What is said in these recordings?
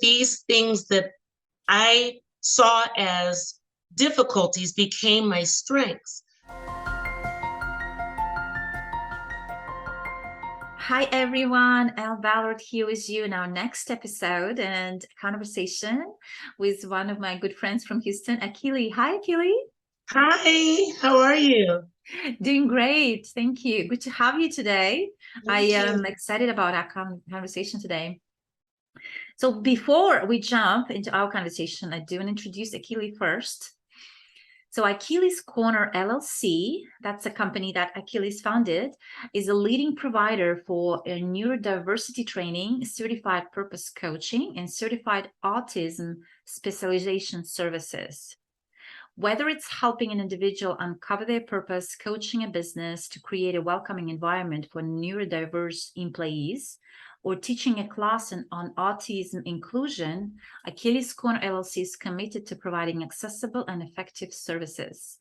these things that I saw as difficulties became my strengths. Hi everyone, Elle Ballard here with you in our next episode and conversation with one of my good friends from Houston, Akili. Hi Akili. Hi, how are you? Doing great, thank you. Good to have you today. I Thank you. am excited about our conversation today. So before we jump into our conversation, I do want to introduce Akili first. So Akili's Corner LLC, that's a company that Akili's founded, is a leading provider for neurodiversity training, certified purpose coaching, and certified autism specialization services. Whether it's helping an individual uncover their purpose, coaching a business to create a welcoming environment for neurodiverse employees, or teaching a class on autism inclusion, Akili's Corner LLC is committed to providing accessible and effective services.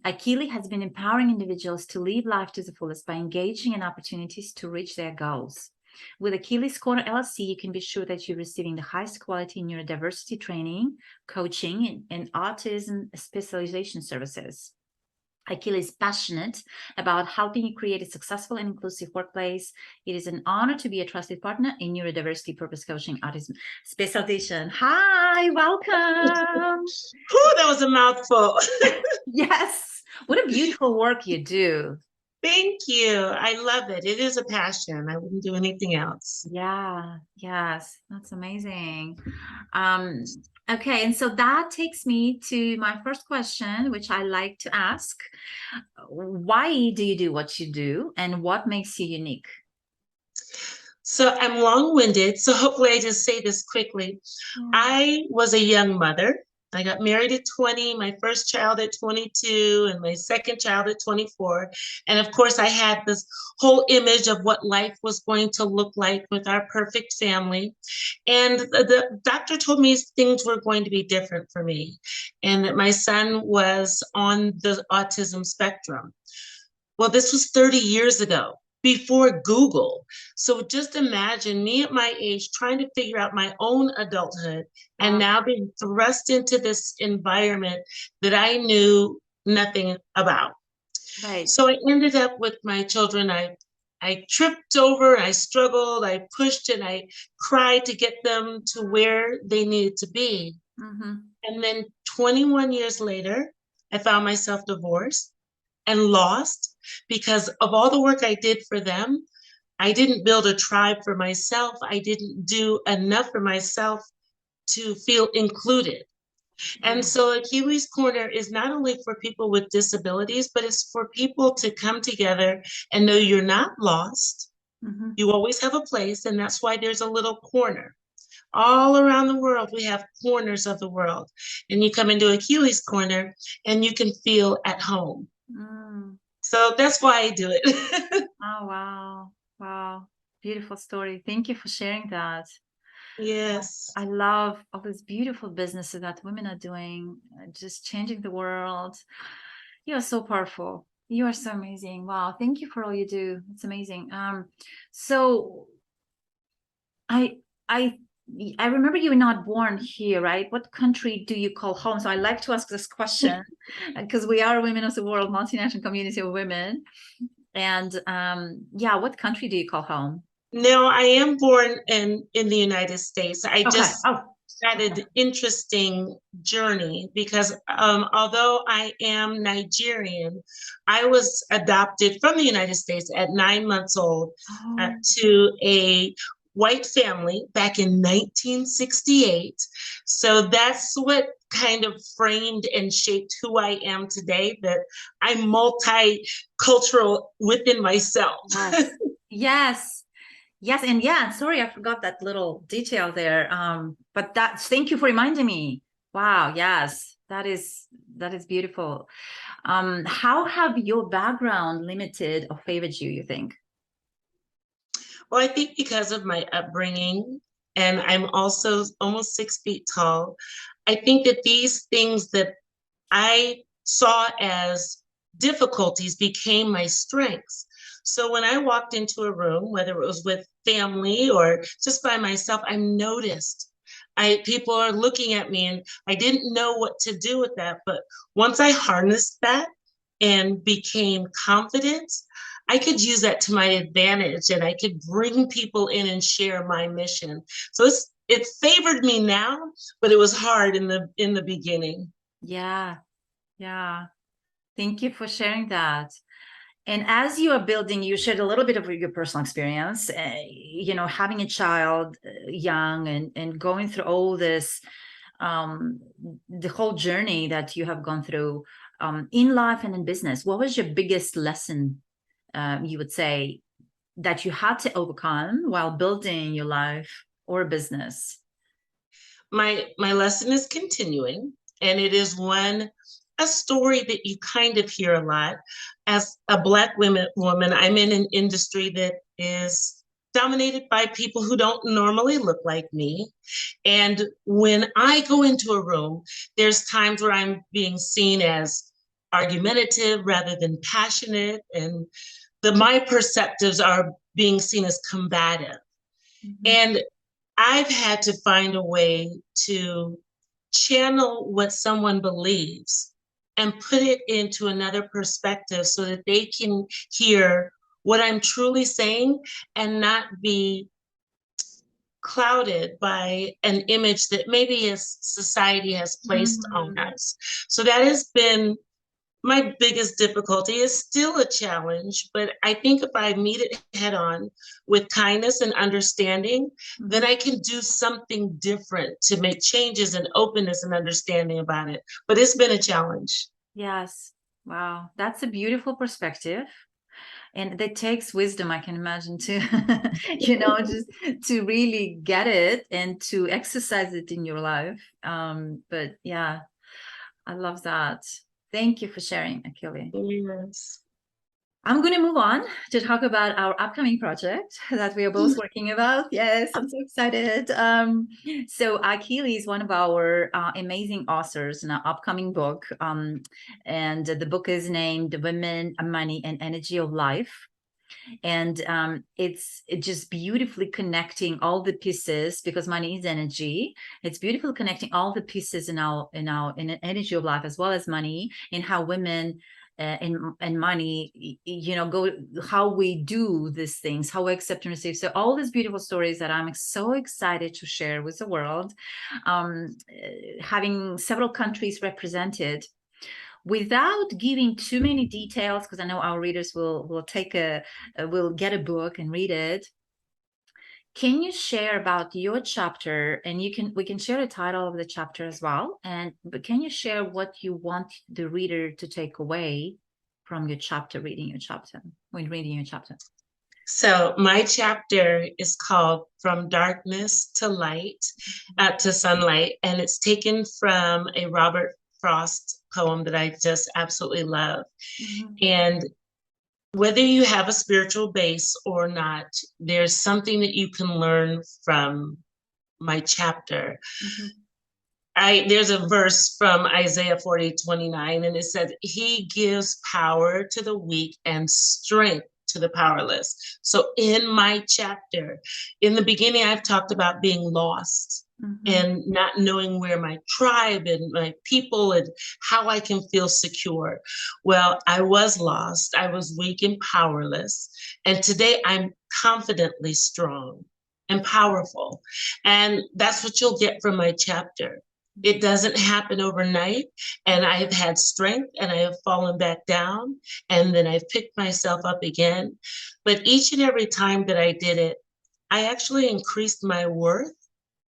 Akili has been empowering individuals to live life to the fullest by engaging in opportunities to reach their goals. With Akili's Corner LLC, you can be sure that you're receiving the highest quality neurodiversity training, coaching, and autism specialization services. Akili is passionate about helping you create a successful and inclusive workplace. It is an honor to be a trusted partner in neurodiversity purpose coaching autism specialization. Hi, welcome. Whew, that was a mouthful. Yes, what a beautiful work you do. Thank you. I love it. It is a passion. I wouldn't do anything else. Yeah, yes, that's amazing. Okay, and so that takes me to my first question, which I like to ask. Why do you do what you do, and what makes you unique? So I'm long-winded, so hopefully I just say this quickly. I was a young mother. I got married at 20, my first child at 22, and my second child at 24. And of course, I had this whole image of what life was going to look like with our perfect family. And the doctor told me things were going to be different for me, and that my son was on the autism spectrum. Well, this was 30 years ago, before Google. So just imagine me at my age trying to figure out my own adulthood and now being thrust into this environment that I knew nothing about. Right. So I ended up with my children. I tripped over, I struggled, I pushed, and I cried to get them to where they needed to be. Mm-hmm. And then 21 years later, I found myself divorced and lost because of all the work I did for them. I didn't build a tribe for myself. I didn't do enough for myself to feel included. And so Akili's Corner is not only for people with disabilities, but it's for people to come together and know you're not lost. Mm-hmm. You always have a place, and that's why there's a little corner. All around the world, we have corners of the world. And you come into Akili's Corner and you can feel at home. Mm. So that's why I do it. Oh, wow. Wow. Beautiful story. Thank you for sharing that. Yes. I love all these beautiful businesses that women are doing, just changing the world. You are so powerful. You are so amazing. Wow. Thank you for all you do. It's amazing. So I I I remember you were not born here, right? What country do you call home? So I like to ask this question because we are women of the world, multinational community of women. And yeah, what country do you call home? No, I am born in the United States. I Okay. just Oh, had an interesting journey because although I am Nigerian, I was adopted from the United States at 9 months old oh, to a white family back in 1968. So that's what kind of framed and shaped who I am today, that I'm multicultural within myself. yes. Yes. Yes. And yeah, sorry, I forgot that little detail there. But thank you for reminding me. Wow, yes, that is beautiful. How have your background limited or favored you, you think? Well, I think because of my upbringing, and I'm also almost 6 feet tall, I think that these things that I saw as difficulties became my strengths. So when I walked into a room, whether it was with family or just by myself, I noticed People are looking at me, and I didn't know what to do with that. But once I harnessed that and became confident, I could use that to my advantage, and I could bring people in and share my mission. So it favored me now, but it was hard in the beginning. Yeah. Yeah. Thank you for sharing that. And as you are building, you shared a little bit of your personal experience, having a child young and going through all this, the whole journey that you have gone through in life and in business. What was your biggest lesson, you would say, that you had to overcome while building your life or business? My lesson is continuing, and it is a story that you kind of hear a lot. As a Black woman, I'm in an industry that is dominated by people who don't normally look like me. And when I go into a room, there's times where I'm being seen as argumentative rather than passionate, and my perceptives are being seen as combative. Mm-hmm. And I've had to find a way to channel what someone believes and put it into another perspective so that they can hear what I'm truly saying and not be clouded by an image that maybe society has placed on us. So that has been my biggest difficulty. Is still a challenge, but I think if I meet it head on with kindness and understanding, then I can do something different to make changes and openness and understanding about it. But it's been a challenge. Yes. Wow. That's a beautiful perspective. And that takes wisdom, I can imagine, to, just to really get it and to exercise it in your life. But yeah, I love that. Thank you for sharing, Akili. Yes. I'm going to move on to talk about our upcoming project that we are both working about. Yes, I'm so excited. So Akili is one of our amazing authors in our upcoming book. And the book is named Women, Money, and Energy of Life. And it's just beautifully connecting all the pieces, because money is energy. It's beautifully connecting all the pieces in the energy of life, as well as money, and how women and money, go, how we do these things, how we accept and receive. So all these beautiful stories that I'm so excited to share with the world, having several countries represented. Without giving too many details, because I know our readers will get a book and read it. Can you share about your chapter? And we can share the title of the chapter as well. But can you share what you want the reader to take away from your chapter, when reading your chapter? So my chapter is called From Darkness to Light, to Sunlight, and it's taken from a Robert Frost poem that I just absolutely love. And whether you have a spiritual base or not, there's something that you can learn from my chapter. There's a verse from Isaiah 40:29, and it said, "He gives power to the weak and strength to the powerless." So in my chapter, in the beginning, I've talked about being lost and not knowing where my tribe and my people and how I can feel secure. Well, I was lost. I was weak and powerless. And today I'm confidently strong and powerful. And that's what you'll get from my chapter. It doesn't happen overnight, and I have had strength and I have fallen back down, and then I've picked myself up again. But each and every time that I did it, I actually increased my worth,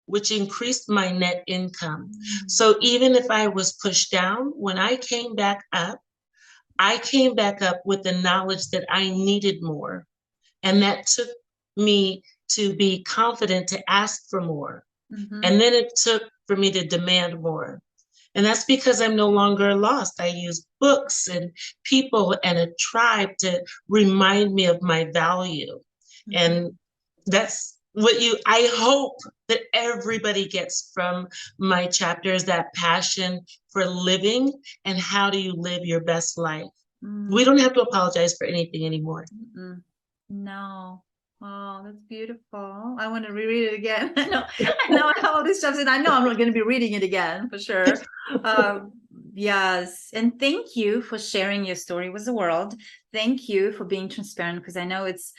which increased my net income. So even if I was pushed down, when I came back up with the knowledge that I needed more. And that took me to be confident to ask for more. And then it took for me to demand more. And that's because I'm no longer lost. I use books and people and a tribe to remind me of my value. And that's what I hope that everybody gets from my chapter, is that passion for living and how do you live your best life. We don't have to apologize for anything anymore. No. Oh, that's beautiful. I want to reread it again. I know how all this stuff is. I know I'm not going to be reading it again for sure. Yes. And thank you for sharing your story with the world. Thank you for being transparent, because I know it's,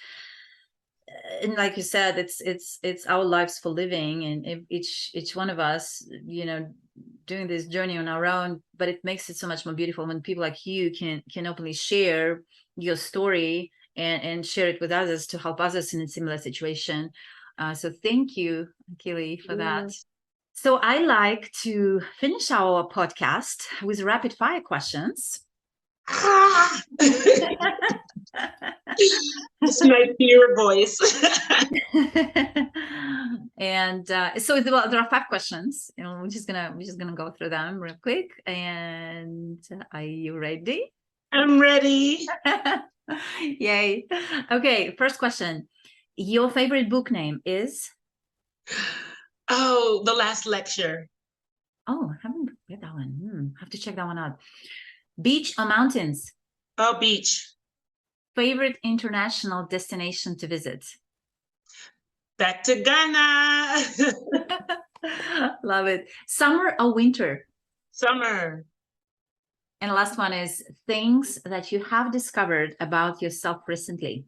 and like you said, it's our lives for living, and each one of us, doing this journey on our own, but it makes it so much more beautiful when people like you can openly share your story and share it with others to help others in a similar situation. So thank you, Akili, for that. So I like to finish our podcast with rapid fire questions. It's my fear voice. And so there are 5 questions, and we're just gonna go through them real quick. And are you ready? I'm ready. Yay. Okay, first question. Your favorite book name is? Oh, The Last Lecture. Oh, I haven't read that one. Have to check that one out. Beach or mountains? Oh, beach. Favorite international destination to visit? Back to Ghana. Love it. Summer or winter? Summer. And the last one is things that you have discovered about yourself recently.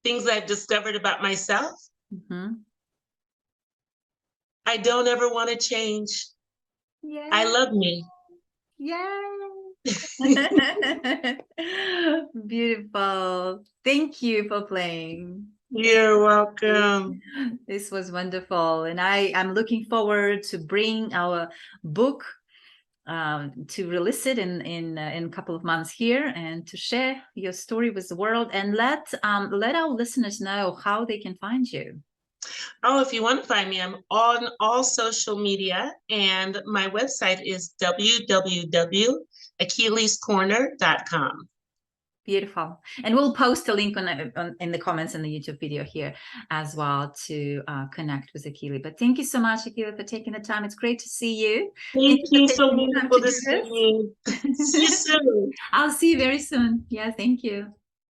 Things I've discovered about myself. Mm-hmm. I don't ever want to change. Yeah. I love me. Yay. Beautiful. Thank you for playing. You're welcome. This was wonderful. And I'm looking forward to bring our book to release it in a couple of months here, and to share your story with the world, and let our listeners know how they can find you. Oh, if you want to find me, I'm on all social media, and my website is www.akiliscorner.com. Beautiful. And we'll post a link in the comments in the YouTube video here as well to connect with Akili. But thank you so much, Akili, for taking the time. It's great to see you. Thank you. So beautiful to see you. See you soon. I'll see you very soon. Yeah, thank you.